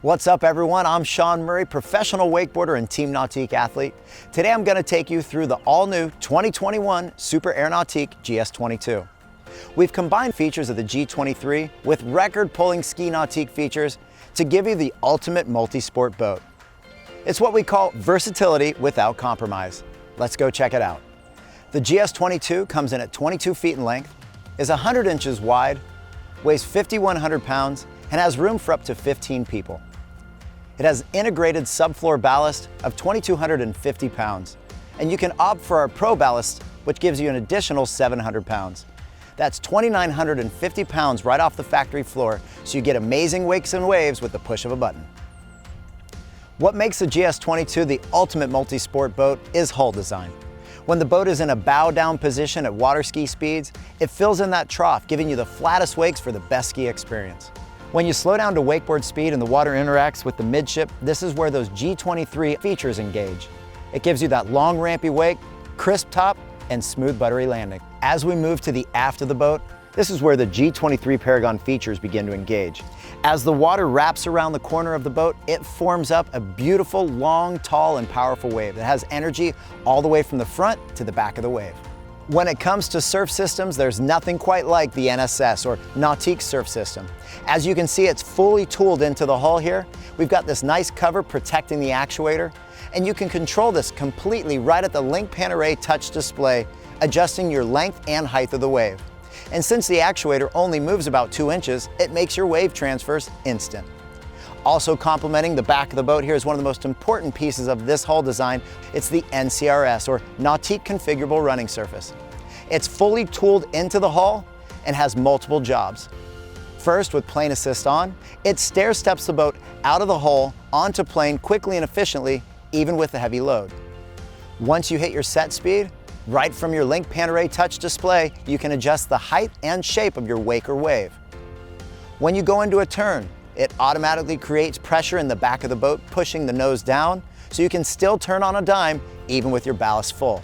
What's up everyone, I'm Sean Murray, professional wakeboarder and Team Nautique athlete. Today I'm going to take you through the all-new 2021 Super Air Nautique GS22. We've combined features of the G23 with record-pulling Ski Nautique features to give you the ultimate multi-sport boat. It's what we call versatility without compromise. Let's go check it out. The GS22 comes in at 22 feet in length, is 100 inches wide, weighs 5,100 pounds, and has room for up to 15 people. It has integrated subfloor ballast of 2,250 pounds, and you can opt for our Pro ballast, which gives you an additional 700 pounds. That's 2,950 pounds right off the factory floor, so you get amazing wakes and waves with the push of a button. What makes the GS22 the ultimate multi-sport boat is hull design. When the boat is in a bow down position at water ski speeds, it fills in that trough, giving you the flattest wakes for the best ski experience. When you slow down to wakeboard speed and the water interacts with the midship, this is where those G23 features engage. It gives you that long rampy wake, crisp top, and smooth buttery landing. As we move to the aft of the boat, this is where the G23 Paragon features begin to engage. As the water wraps around the corner of the boat, it forms up a beautiful, long, tall, and powerful wave that has energy all the way from the front to the back of the wave. When it comes to surf systems, there's nothing quite like the NSS or Nautique surf system. As you can see, it's fully tooled into the hull here. We've got this nice cover protecting the actuator, and you can control this completely right at the Link Panoray touch display, adjusting your length and height of the wave. And since the actuator only moves about 2 inches, it makes your wave transfers instant. Also complementing the back of the boat here is one of the most important pieces of this hull design. It's the NCRS, or Nautique Configurable Running Surface. It's fully tooled into the hull and has multiple jobs. First, with plane assist on, it stair steps the boat out of the hull onto plane quickly and efficiently, even with a heavy load. Once you hit your set speed, right from your Link Panoray touch display, you can adjust the height and shape of your wake or wave. When you go into a turn, it automatically creates pressure in the back of the boat, pushing the nose down, so you can still turn on a dime, even with your ballast full.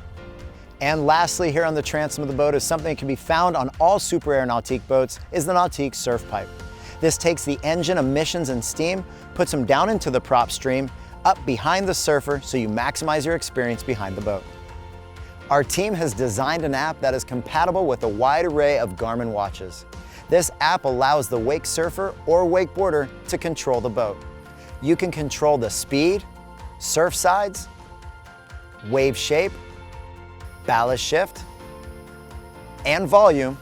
And lastly, here on the transom of the boat is something that can be found on all Super Air Nautique boats, is the Nautique Surf Pipe. This takes the engine emissions and steam, puts them down into the prop stream, up behind the surfer, so you maximize your experience behind the boat. Our team has designed an app that is compatible with a wide array of Garmin watches. This app allows the wake surfer or wakeboarder to control the boat. You can control the speed, surf sides, wave shape, ballast shift, and volume,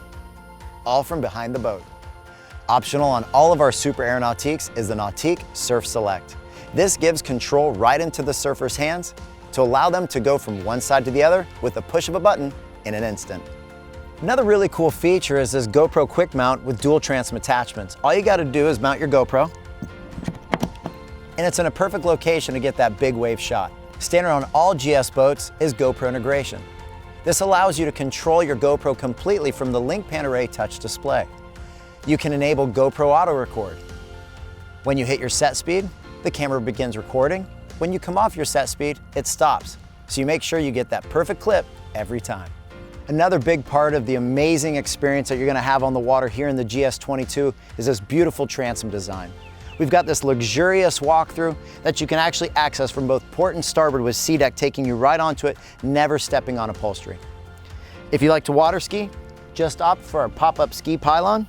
all from behind the boat. Optional on all of our Super Air Nautiques is the Nautique Surf Select. This gives control right into the surfer's hands to allow them to go from one side to the other with the push of a button in an instant. Another really cool feature is this GoPro quick mount with dual transom attachments. All you gotta do is mount your GoPro, and it's in a perfect location to get that big wave shot. Standard on all GS boats is GoPro integration. This allows you to control your GoPro completely from the Link Panoray touch display. You can enable GoPro auto record. When you hit your set speed, the camera begins recording. When you come off your set speed, it stops. So you make sure you get that perfect clip every time. Another big part of the amazing experience that you're going to have on the water here in the GS22 is this beautiful transom design. We've got this luxurious walkthrough that you can actually access from both port and starboard with SeaDeck taking you right onto it, never stepping on upholstery. If you like to water ski, just opt for our pop-up ski pylon.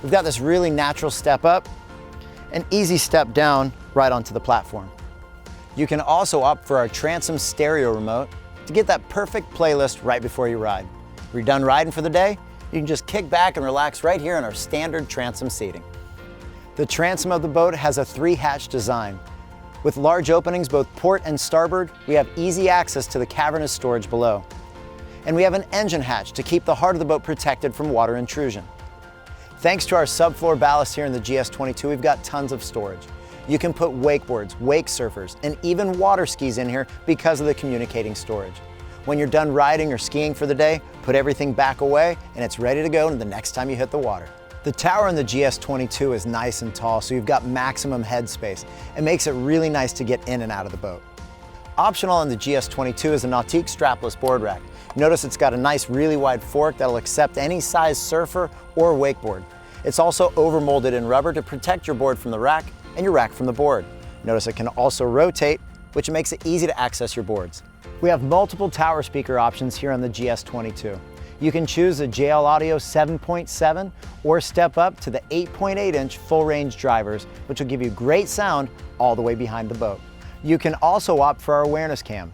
We've got this really natural step up and easy step down right onto the platform. You can also opt for our transom stereo remote to get that perfect playlist right before you ride. When you're done riding for the day, you can just kick back and relax right here in our standard transom seating. The transom of the boat has a 3-hatch design. With large openings both port and starboard, we have easy access to the cavernous storage below. And we have an engine hatch to keep the heart of the boat protected from water intrusion. Thanks to our subfloor ballast here in the GS22, we've got tons of storage. You can put wakeboards, wakesurfers, and even water skis in here because of the communicating storage. When you're done riding or skiing for the day, put everything back away and it's ready to go the next time you hit the water. The tower in the GS22 is nice and tall, so you've got maximum headspace. It makes it really nice to get in and out of the boat. Optional on the GS22 is a Nautique strapless board rack. Notice it's got a nice really wide fork that'll accept any size surfer or wakeboard. It's also overmolded in rubber to protect your board from the rack and your rack from the board. Notice it can also rotate, which makes it easy to access your boards. We have multiple tower speaker options here on the GS22. You can choose the JL Audio 7.7 or step up to the 8.8-inch full-range drivers, which will give you great sound all the way behind the boat. You can also opt for our awareness cam.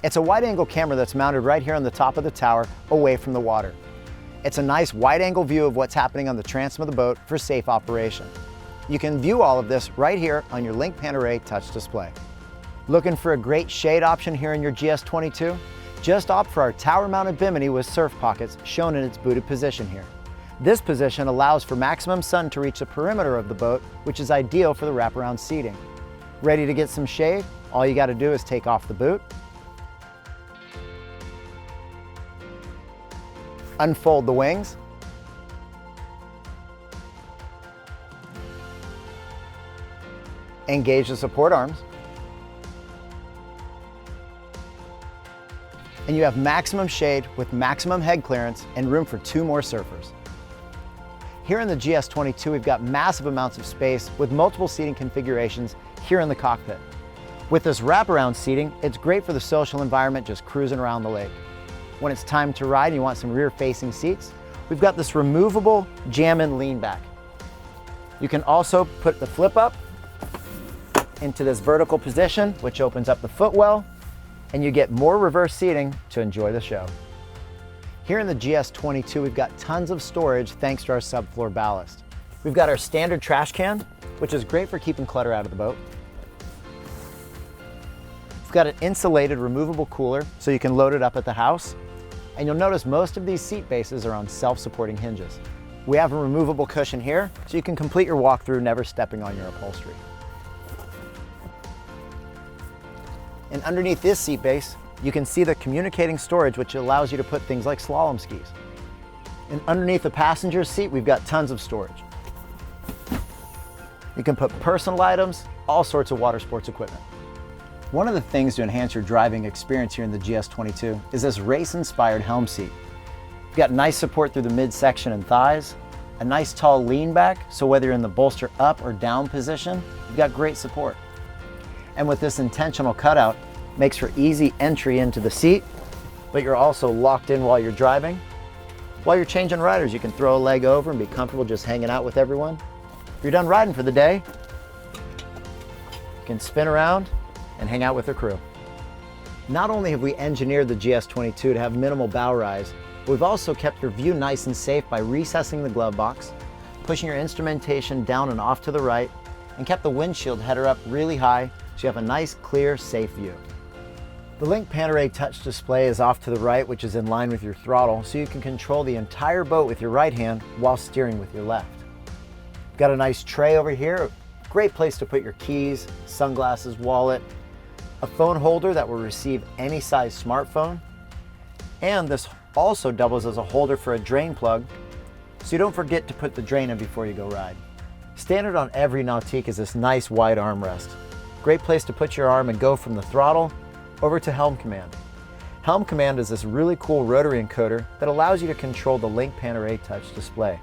It's a wide-angle camera that's mounted right here on the top of the tower away from the water. It's a nice wide-angle view of what's happening on the transom of the boat for safe operation. You can view all of this right here on your Link Panoray touch display. Looking for a great shade option here in your GS22? Just opt for our tower-mounted Bimini with surf pockets shown in its booted position here. This position allows for maximum sun to reach the perimeter of the boat, which is ideal for the wraparound seating. Ready to get some shade? All you got to do is take off the boot, unfold the wings, engage the support arms, and you have maximum shade with maximum head clearance and room for 2 more surfers. Here in the GS22, we've got massive amounts of space with multiple seating configurations here in the cockpit. With this wraparound seating, it's great for the social environment just cruising around the lake. When it's time to ride and you want some rear-facing seats, we've got this removable jam-in lean back. You can also put the flip up into this vertical position, which opens up the footwell, and you get more reverse seating to enjoy the show. Here in the GS22, we've got tons of storage thanks to our subfloor ballast. We've got our standard trash can, which is great for keeping clutter out of the boat. We've got an insulated removable cooler so you can load it up at the house. And you'll notice most of these seat bases are on self-supporting hinges. We have a removable cushion here so you can complete your walkthrough never stepping on your upholstery. And underneath this seat base, you can see the communicating storage, which allows you to put things like slalom skis. And underneath the passenger seat, we've got tons of storage. You can put personal items, all sorts of water sports equipment. One of the things to enhance your driving experience here in the GS22 is this race-inspired Helm seat. You've got nice support through the midsection and thighs, a nice tall lean back, so whether you're in the bolster up or down position, you've got great support. And with this intentional cutout, makes for easy entry into the seat, but you're also locked in while you're driving. While you're changing riders, you can throw a leg over and be comfortable just hanging out with everyone. If you're done riding for the day, you can spin around and hang out with the crew. Not only have we engineered the GS22 to have minimal bow rise, but we've also kept your view nice and safe by recessing the glove box, pushing your instrumentation down and off to the right, and kept the windshield header up really high so you have a nice, clear, safe view. The Link Panoray touch display is off to the right, which is in line with your throttle, so you can control the entire boat with your right hand while steering with your left. Got a nice tray over here, great place to put your keys, sunglasses, wallet, a phone holder that will receive any size smartphone, and this also doubles as a holder for a drain plug, so you don't forget to put the drain in before you go ride. Standard on every Nautique is this nice wide armrest. Great place to put your arm and go from the throttle over to Helm Command. Helm Command is this really cool rotary encoder that allows you to control the Link Panoray touch display.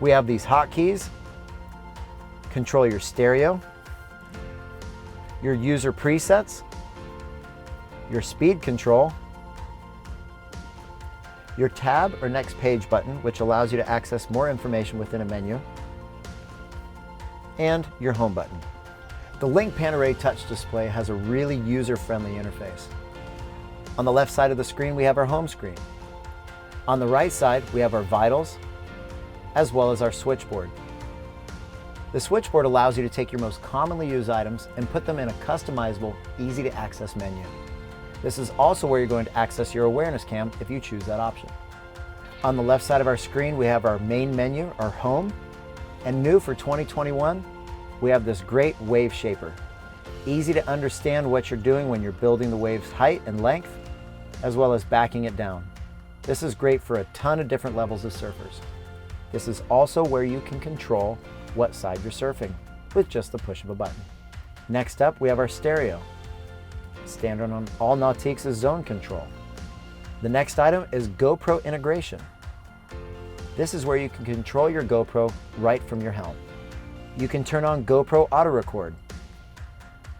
We have these hotkeys, control your stereo, your user presets, your speed control, your tab or next page button, which allows you to access more information within a menu, and your home button. The Link Panoray touch display has a really user-friendly interface. On the left side of the screen, we have our home screen. On the right side, we have our vitals, as well as our switchboard. The switchboard allows you to take your most commonly used items and put them in a customizable, easy-to-access menu. This is also where you're going to access your awareness cam if you choose that option. On the left side of our screen, we have our main menu, our home, and new for 2021, we have this great wave shaper. Easy to understand what you're doing when you're building the wave's height and length, as well as backing it down. This is great for a ton of different levels of surfers. This is also where you can control what side you're surfing with just the push of a button. Next up, we have our stereo. Standard on all Nautiques is zone control. The next item is GoPro integration. This is where you can control your GoPro right from your helm. You can turn on GoPro auto record.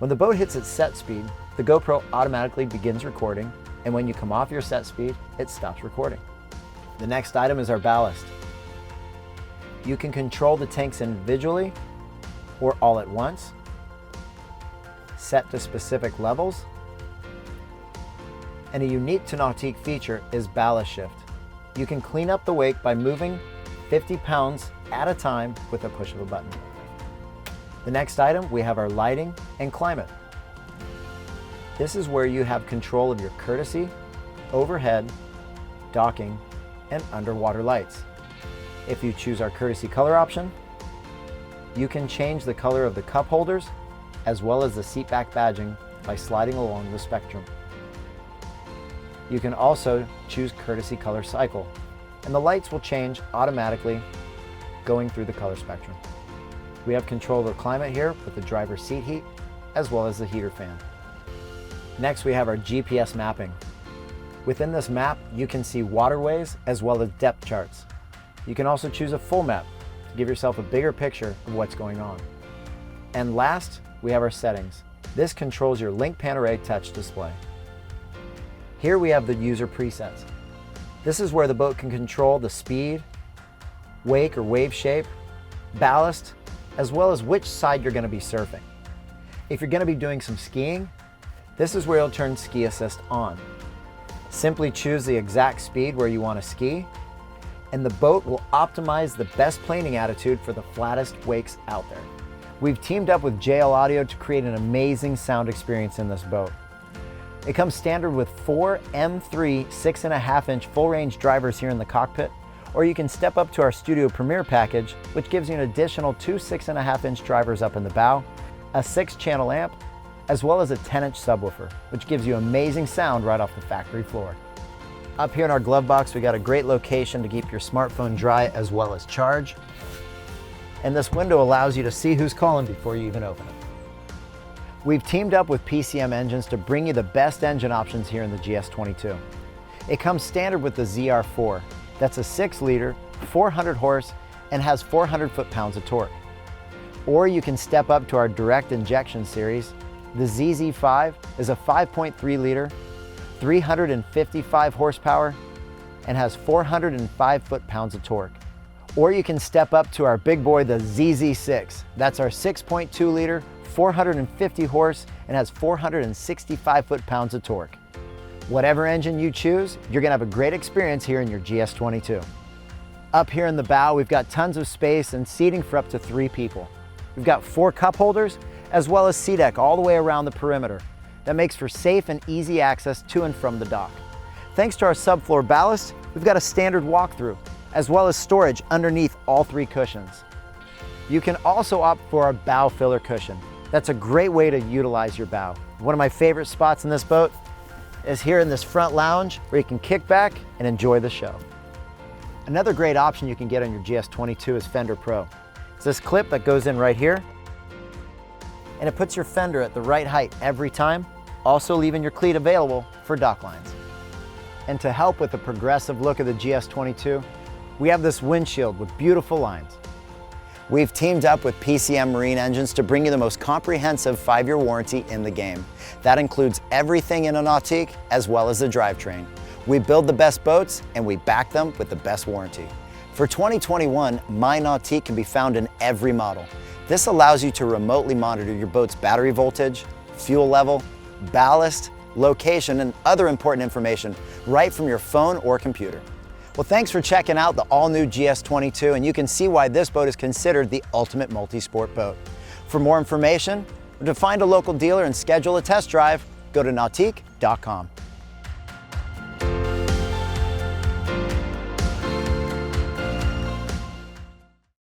When the boat hits its set speed, the GoPro automatically begins recording, and when you come off your set speed, it stops recording. The next item is our ballast. You can control the tanks individually or all at once, set to specific levels, and a unique to Nautique feature is ballast shift. You can clean up the wake by moving 50 pounds at a time with a push of a button. The next item, we have our lighting and climate. This is where you have control of your courtesy, overhead, docking, and underwater lights. If you choose our courtesy color option, you can change the color of the cup holders as well as the seat back badging by sliding along the spectrum. You can also choose courtesy color cycle, and the lights will change automatically going through the color spectrum. We have control of the climate here with the driver's seat heat as well as the heater fan. Next, we have our GPS mapping. Within this map, you can see waterways as well as depth charts. You can also choose a full map to give yourself a bigger picture of what's going on. And last, we have our settings. This controls your Link Panoray touch display. Here we have the user presets. This is where the boat can control the speed, wake or wave shape, ballast, as well as which side you're going to be surfing. If you're going to be doing some skiing, this is where you'll turn Ski Assist on. Simply choose the exact speed where you want to ski, and the boat will optimize the best planing attitude for the flattest wakes out there. We've teamed up with JL Audio to create an amazing sound experience in this boat. It comes standard with 4 M3 6.5-inch full-range drivers here in the cockpit, or you can step up to our Studio Premier package, which gives you an additional 2 6.5-inch drivers up in the bow, a 6-channel amp, as well as a 10-inch subwoofer, which gives you amazing sound right off the factory floor. Up here in our glove box, we got a great location to keep your smartphone dry as well as charge. And this window allows you to see who's calling before you even open it. We've teamed up with PCM Engines to bring you the best engine options here in the GS22. It comes standard with the ZR4. That's a 6-liter, 400 horse, and has 400 foot-pounds of torque. Or you can step up to our direct injection series. The ZZ5 is a 5.3-liter, 355 horsepower, and has 405 foot-pounds of torque. Or you can step up to our big boy, the ZZ6. That's our 6.2-liter, 450 horse, and has 465 foot-pounds of torque. Whatever engine you choose, you're gonna have a great experience here in your GS22. Up here in the bow, we've got tons of space and seating for up to 3 people. We've got 4 cup holders, as well as SeaDeck all the way around the perimeter. That makes for safe and easy access to and from the dock. Thanks to our subfloor ballast, we've got a standard walkthrough, as well as storage underneath all 3 cushions. You can also opt for our bow filler cushion. That's a great way to utilize your bow. One of my favorite spots in this boat is here in this front lounge where you can kick back and enjoy the show. Another great option you can get on your GS22 is Fender Pro. It's this clip that goes in right here, and it puts your fender at the right height every time, also leaving your cleat available for dock lines. And to help with the progressive look of the GS22, we have this windshield with beautiful lines. We've teamed up with PCM Marine Engines to bring you the most comprehensive 5-year warranty in the game. That includes everything in a Nautique as well as the drivetrain. We build the best boats and we back them with the best warranty. For 2021, My Nautique can be found in every model. This allows you to remotely monitor your boat's battery voltage, fuel level, ballast, location, and other important information right from your phone or computer. Well, thanks for checking out the all-new GS22, and you can see why this boat is considered the ultimate multi-sport boat. For more information, or to find a local dealer and schedule a test drive, go to nautique.com.